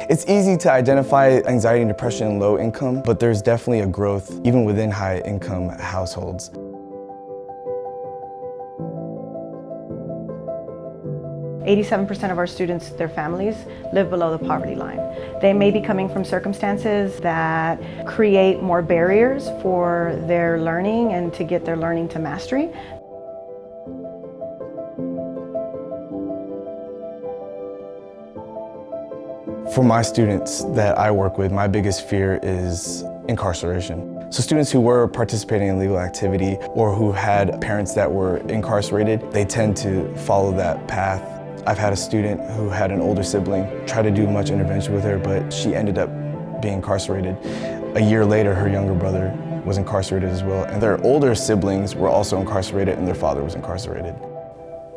It's easy to identify anxiety and depression in low income, but there's definitely a growth even within high income households. %87% of our students, their families, live below the poverty line. They may be coming from circumstances that create more barriers for their learning and to get their learning to mastery. For my students that I work with, my biggest fear is incarceration. So students who were participating in legal activity or who had parents that were incarcerated, they tend to follow that path. I've had a student who had an older sibling, try to do much intervention with her, but she ended up being incarcerated. A year later, her younger brother was incarcerated as well, and their older siblings were also incarcerated and their father was incarcerated.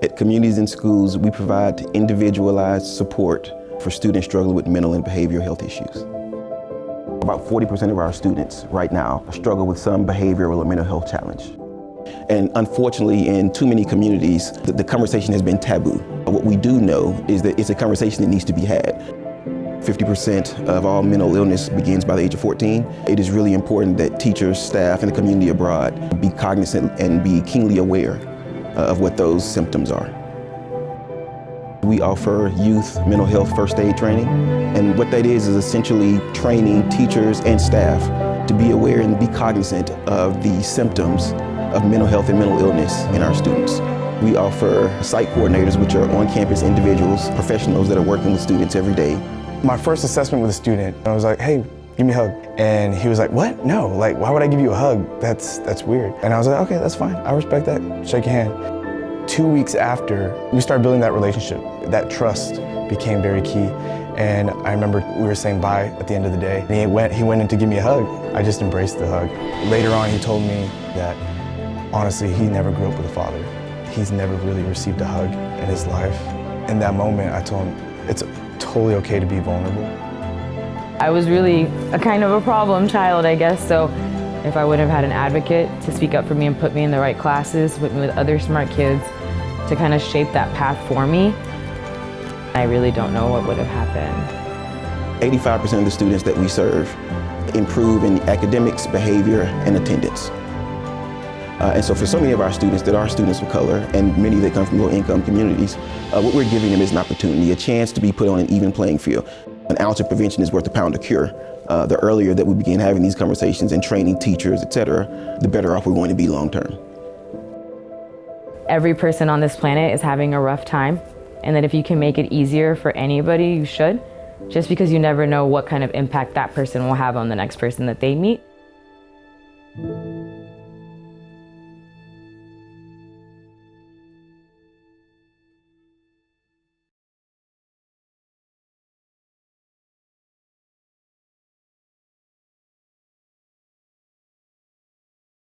At Communities in Schools, we provide individualized support for students struggling with mental and behavioral health issues. About 40% of our students right now struggle with some behavioral or mental health challenge. And unfortunately, in too many communities, the conversation has been taboo. What we do know is that it's a conversation that needs to be had. 50% of all mental illness begins by the age of 14. It is really important that teachers, staff, and the community abroad be cognizant and be keenly aware of what those symptoms are. We offer youth mental health first aid training, and what that is essentially training teachers and staff to be aware and be cognizant of the symptoms of mental health and mental illness in our students. We offer site coordinators, which are on-campus individuals, professionals that are working with students every day. My first assessment with a student, I was like, hey, give me a hug. And he was like, what? No, like, why would I give you a hug? That's weird. And I was like, okay, that's fine. I respect that. Shake your hand. 2 weeks after, we started building that relationship. That trust became very key. And I remember we were saying bye at the end of the day. And he went in to give me a hug. I just embraced the hug. Later on, he told me that, honestly, he never grew up with a father. He's never really received a hug in his life. In that moment, I told him, it's totally okay to be vulnerable. I was really a kind of a problem child, I guess, so if I wouldn't have had an advocate to speak up for me and put me in the right classes, put me with other smart kids to kind of shape that path for me, I really don't know what would have happened. 85% of the students that we serve improve in academics, behavior, and attendance. And so for so many of our students that are students of color, and many that come from low-income communities, what we're giving them is an opportunity, a chance to be put on an even playing field. An ounce of prevention is worth a pound of cure. The earlier that we begin having these conversations and training teachers, et cetera, the better off we're going to be long-term. Every person on this planet is having a rough time, and that if you can make it easier for anybody, you should, just because you never know what kind of impact that person will have on the next person that they meet.